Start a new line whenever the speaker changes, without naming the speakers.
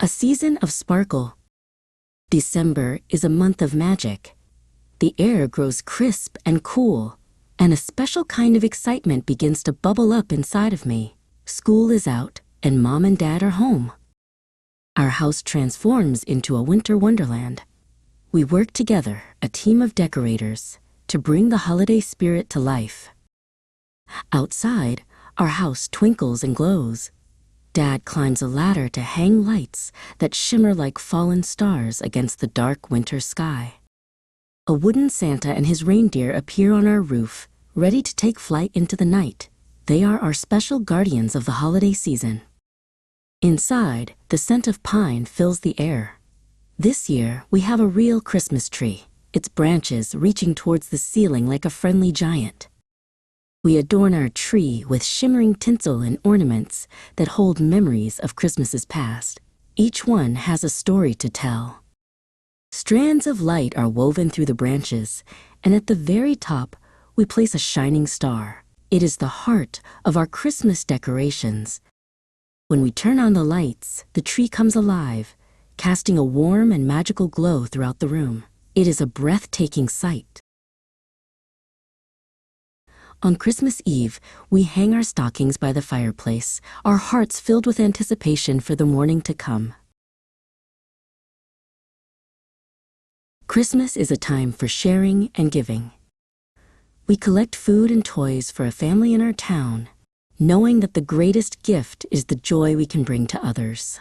A season of sparkle. December is a month of magic. The air grows crisp and cool, and a special kind of excitement begins to bubble up inside of me. School is out, and Mom and Dad are home. Our house transforms into a winter wonderland. We work together, a team of decorators, to bring the holiday spirit to life. Outside, our house twinkles and glows. Dad climbs a ladder to hang lights that shimmer like fallen stars against the dark winter sky. A wooden Santa and his reindeer appear on our roof, ready to take flight into the night. They are our special guardians of the holiday season. Inside, the scent of pine fills the air. This year, we have a real Christmas tree, its branches reaching towards the ceiling like a friendly giant. We adorn our tree with shimmering tinsel and ornaments that hold memories of Christmases past. Each one has a story to tell. Strands of light are woven through the branches, and at the very top, we place a shining star. It is the heart of our Christmas decorations. When we turn on the lights, the tree comes alive, casting a warm and magical glow throughout the room. It is a breathtaking sight. On Christmas Eve, we hang our stockings by the fireplace, our hearts filled with anticipation for the morning to come. Christmas is a time for sharing and giving. We collect food and toys for a family in our town, knowing that the greatest gift is the joy we can bring to others.